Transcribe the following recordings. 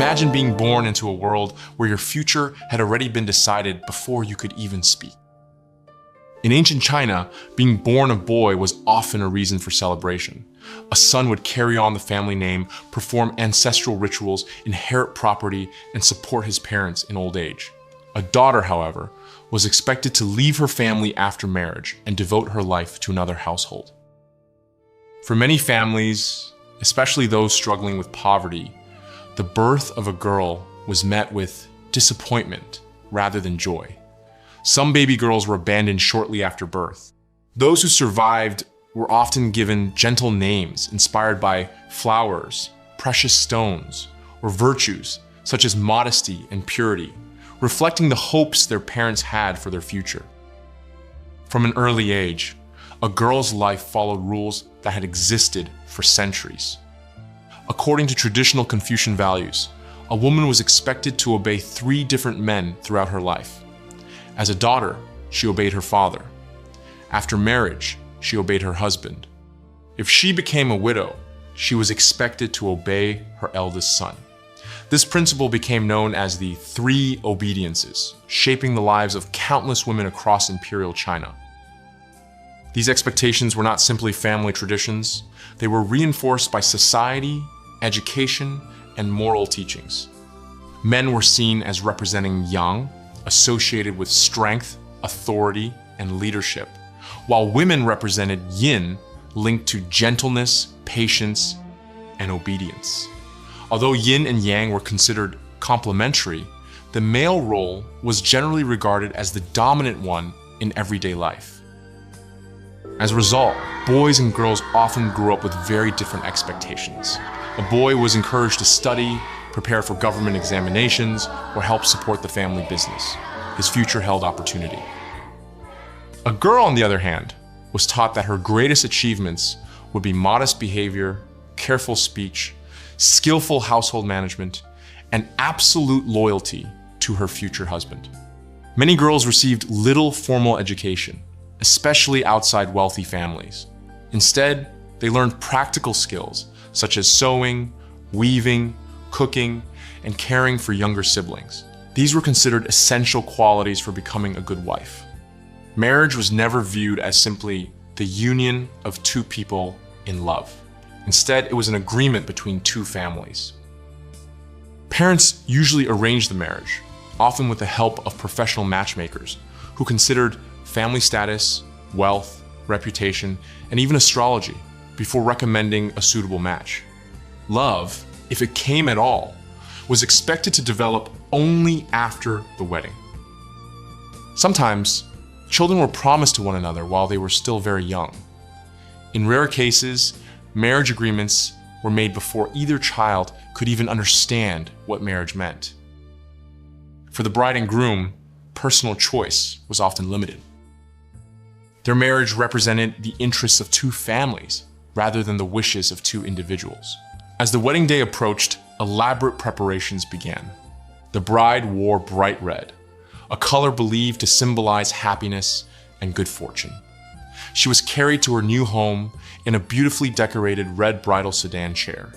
Imagine being born into a world where your future had already been decided before you could even speak. In ancient China, being born a boy was often a reason for celebration. A son would carry on the family name, perform ancestral rituals, inherit property, and support his parents in old age. A daughter, however, was expected to leave her family after marriage and devote her life to another household. For many families, especially those struggling with poverty, the birth of a girl was met with disappointment rather than joy. Some baby girls were abandoned shortly after birth. Those who survived were often given gentle names inspired by flowers, precious stones, or virtues such as modesty and purity, reflecting the hopes their parents had for their future. From an early age, a girl's life followed rules that had existed for centuries. According to traditional Confucian values, a woman was expected to obey 3 different men throughout her life. As a daughter, she obeyed her father. After marriage, she obeyed her husband. If she became a widow, she was expected to obey her eldest son. This principle became known as the 3 obediences, shaping the lives of countless women across Imperial China. These expectations were not simply family traditions, they were reinforced by society, education, and moral teachings. Men were seen as representing yang, associated with strength, authority, and leadership, while women represented yin, linked to gentleness, patience, and obedience. Although yin and yang were considered complementary, the male role was generally regarded as the dominant one in everyday life. As a result, boys and girls often grew up with very different expectations. A boy was encouraged to study, prepare for government examinations, or help support the family business. His future held opportunity. A girl, on the other hand, was taught that her greatest achievements would be modest behavior, careful speech, skillful household management, and absolute loyalty to her future husband. Many girls received little formal education, especially outside wealthy families. Instead, they learned practical skills such as sewing, weaving, cooking, and caring for younger siblings. These were considered essential qualities for becoming a good wife. Marriage was never viewed as simply the union of 2 people in love. Instead, it was an agreement between 2 families. Parents usually arranged the marriage, often with the help of professional matchmakers, who considered family status, wealth, reputation, and even astrology before recommending a suitable match. Love, if it came at all, was expected to develop only after the wedding. Sometimes, children were promised to one another while they were still very young. In rare cases, marriage agreements were made before either child could even understand what marriage meant. For the bride and groom, personal choice was often limited. Their marriage represented the interests of 2 families rather than the wishes of 2 individuals. As the wedding day approached, elaborate preparations began. The bride wore bright red, a color believed to symbolize happiness and good fortune. She was carried to her new home in a beautifully decorated red bridal sedan chair.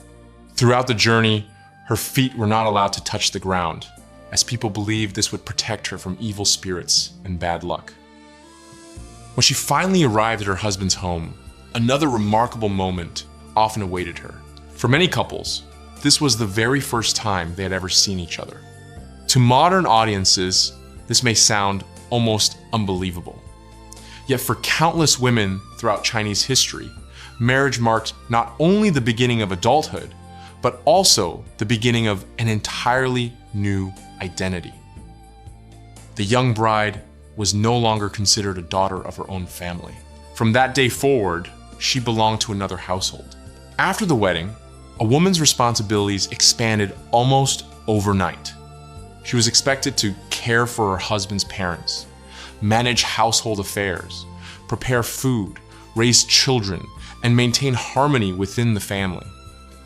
Throughout the journey, her feet were not allowed to touch the ground, as people believed this would protect her from evil spirits and bad luck. When she finally arrived at her husband's home, another remarkable moment often awaited her. For many couples, this was the very first time they had ever seen each other. To modern audiences, this may sound almost unbelievable. Yet for countless women throughout Chinese history, marriage marked not only the beginning of adulthood, but also the beginning of an entirely new identity. The young bride was no longer considered a daughter of her own family. From that day forward, she belonged to another household. After the wedding, a woman's responsibilities expanded almost overnight. She was expected to care for her husband's parents, manage household affairs, prepare food, raise children, and maintain harmony within the family.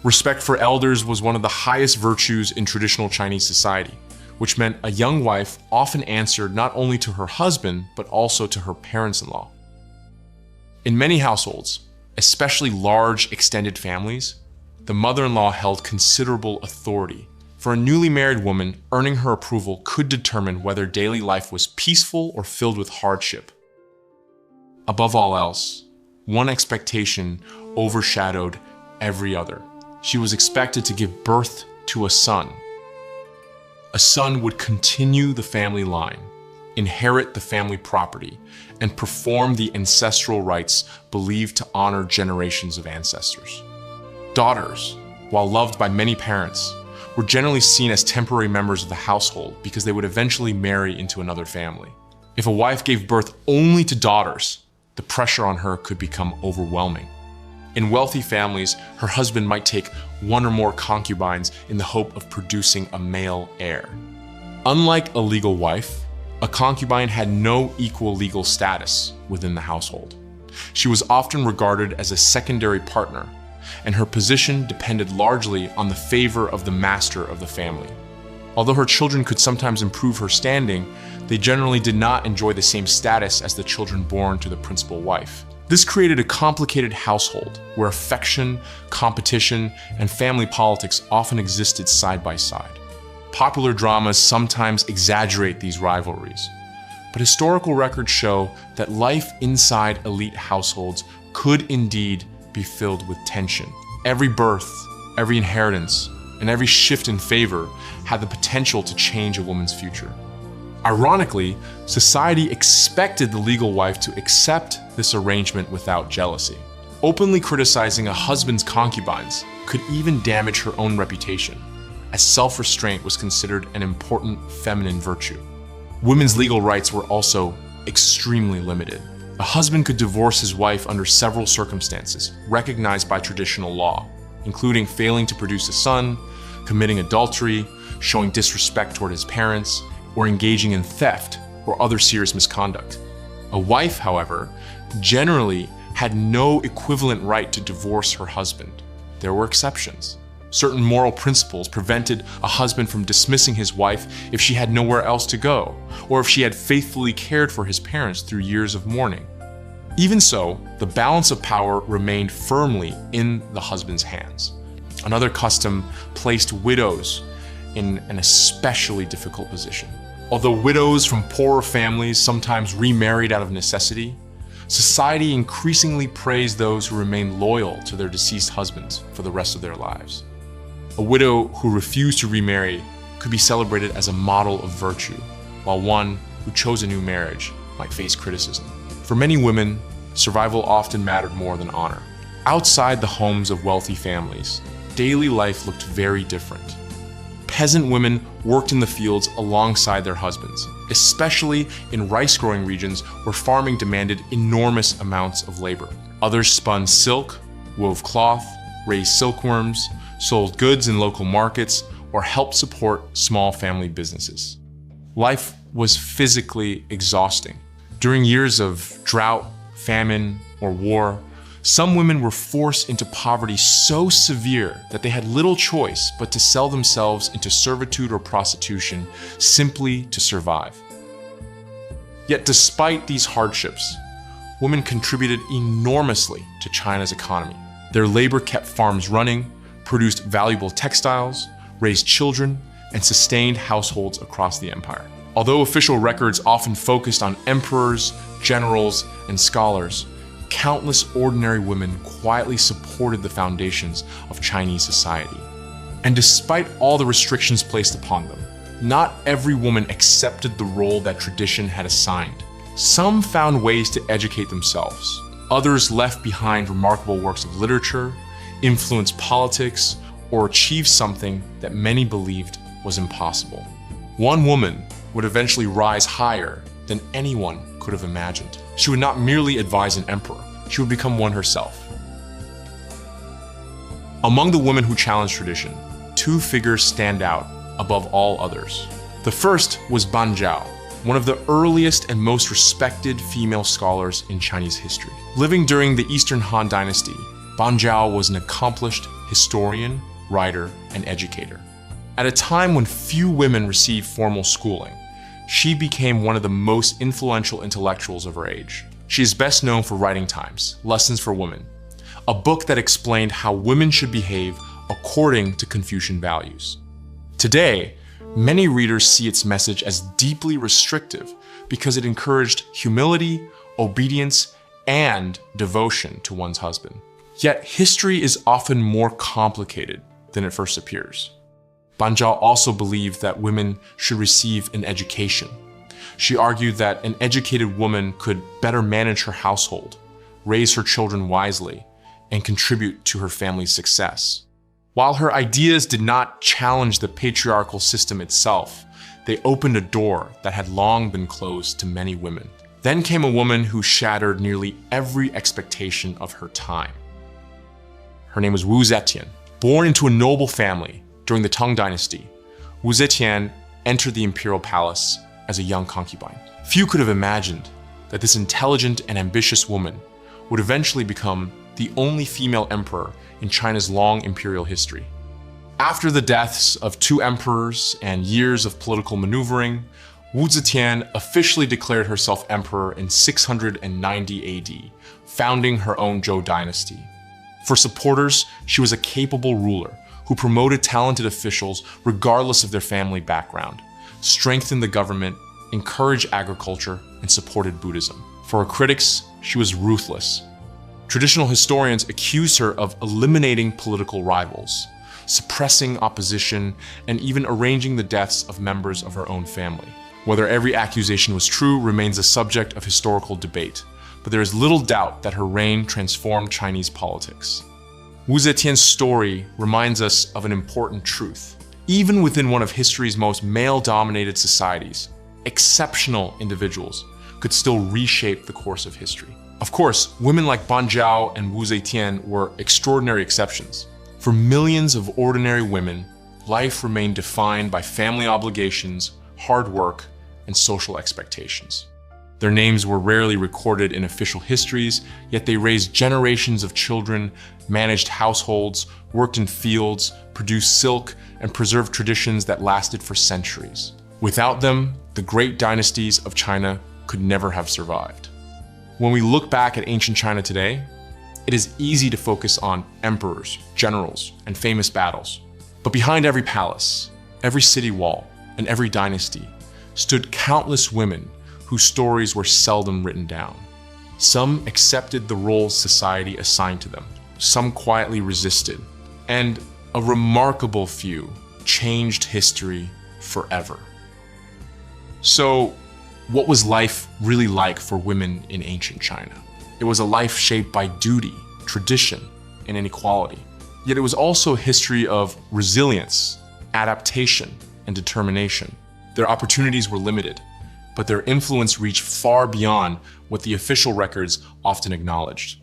Respect for elders was one of the highest virtues in traditional Chinese society, which meant a young wife often answered not only to her husband, but also to her parents-in-law. In many households, especially large extended families, the mother-in-law held considerable authority, For a newly married woman, earning her approval could determine whether daily life was peaceful or filled with hardship. Above all else, one expectation overshadowed every other. She was expected to give birth to a son. A son would continue the family line, inherit the family property, and perform the ancestral rites believed to honor generations of ancestors. Daughters, while loved by many parents, were generally seen as temporary members of the household because they would eventually marry into another family. If a wife gave birth only to daughters, the pressure on her could become overwhelming. In wealthy families, her husband might take one or more concubines in the hope of producing a male heir. Unlike a legal wife, a concubine had no equal legal status within the household. She was often regarded as a secondary partner, and her position depended largely on the favor of the master of the family. Although her children could sometimes improve her standing, they generally did not enjoy the same status as the children born to the principal wife. This created a complicated household where affection, competition, and family politics often existed side by side. Popular dramas sometimes exaggerate these rivalries, but historical records show that life inside elite households could indeed be filled with tension. Every birth, every inheritance, and every shift in favor had the potential to change a woman's future. Ironically, society expected the legal wife to accept this arrangement without jealousy. Openly criticizing a husband's concubines could even damage her own reputation, as self-restraint was considered an important feminine virtue. Women's legal rights were also extremely limited. A husband could divorce his wife under several circumstances recognized by traditional law, including failing to produce a son, committing adultery, showing disrespect toward his parents, or engaging in theft or other serious misconduct. A wife, however, generally had no equivalent right to divorce her husband. There were exceptions. Certain moral principles prevented a husband from dismissing his wife if she had nowhere else to go, or if she had faithfully cared for his parents through years of mourning. Even so, the balance of power remained firmly in the husband's hands. Another custom placed widows in an especially difficult position. Although widows from poorer families sometimes remarried out of necessity, society increasingly praised those who remained loyal to their deceased husbands for the rest of their lives. A widow who refused to remarry could be celebrated as a model of virtue, while one who chose a new marriage might face criticism. For many women, survival often mattered more than honor. Outside the homes of wealthy families, daily life looked very different. Peasant women worked in the fields alongside their husbands, especially in rice-growing regions where farming demanded enormous amounts of labor. Others spun silk, wove cloth, raised silkworms, sold goods in local markets, or helped support small family businesses. Life was physically exhausting. During years of drought, famine, or war, some women were forced into poverty so severe that they had little choice but to sell themselves into servitude or prostitution simply to survive. Yet despite these hardships, women contributed enormously to China's economy. Their labor kept farms running, produced valuable textiles, raised children, and sustained households across the empire. Although official records often focused on emperors, generals, and scholars, countless ordinary women quietly supported the foundations of Chinese society. And despite all the restrictions placed upon them, not every woman accepted the role that tradition had assigned. Some found ways to educate themselves. Others left behind remarkable works of literature, influenced politics, or achieved something that many believed was impossible. One woman would eventually rise higher than anyone could have imagined. She would not merely advise an emperor, she would become one herself. Among the women who challenged tradition, two figures stand out above all others. The first was Ban Zhao, one of the earliest and most respected female scholars in Chinese history. Living during the Eastern Han Dynasty, Ban Zhao was an accomplished historian, writer, and educator. At a time when few women received formal schooling, she became one of the most influential intellectuals of her age. She is best known for writing Times, Lessons for Women, a book that explained how women should behave according to Confucian values. Today, many readers see its message as deeply restrictive because it encouraged humility, obedience, and devotion to one's husband. Yet history is often more complicated than it first appears. Ban Zhao also believed that women should receive an education. She argued that an educated woman could better manage her household, raise her children wisely, and contribute to her family's success. While her ideas did not challenge the patriarchal system itself, they opened a door that had long been closed to many women. Then came a woman who shattered nearly every expectation of her time. Her name was Wu Zetian. Born into a noble family during the Tang Dynasty, Wu Zetian entered the Imperial palace as a young concubine. Few could have imagined that this intelligent and ambitious woman would eventually become the only female emperor in China's long imperial history. After the deaths of 2 emperors and years of political maneuvering, Wu Zetian officially declared herself emperor in 690 AD, founding her own Zhou dynasty. For supporters, she was a capable ruler who promoted talented officials regardless of their family background, strengthened the government, encouraged agriculture, and supported Buddhism. For her critics, she was ruthless. Traditional historians accuse her of eliminating political rivals, suppressing opposition, and even arranging the deaths of members of her own family. Whether every accusation was true remains a subject of historical debate, but there is little doubt that her reign transformed Chinese politics. Wu Zetian's story reminds us of an important truth. Even within one of history's most male-dominated societies, exceptional individuals could still reshape the course of history. Of course, women like Ban Zhao and Wu Zetian were extraordinary exceptions. For millions of ordinary women, life remained defined by family obligations, hard work, and social expectations. Their names were rarely recorded in official histories, yet they raised generations of children, managed households, worked in fields, produced silk, and preserved traditions that lasted for centuries. Without them, the great dynasties of China could never have survived. When we look back at ancient China today, it is easy to focus on emperors, generals, and famous battles. But behind every palace, every city wall, and every dynasty stood countless women whose stories were seldom written down. Some accepted the roles society assigned to them, some quietly resisted, and a remarkable few changed history forever. So, what was life really like for women in ancient China? It was a life shaped by duty, tradition, and inequality. Yet it was also a history of resilience, adaptation, and determination. Their opportunities were limited, but their influence reached far beyond what the official records often acknowledged.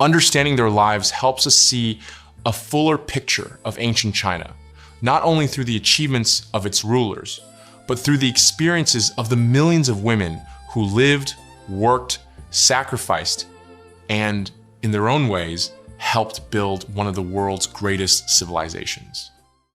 Understanding their lives helps us see a fuller picture of ancient China, not only through the achievements of its rulers, but through the experiences of the millions of women who lived, worked, sacrificed, and, in their own ways, helped build one of the world's greatest civilizations.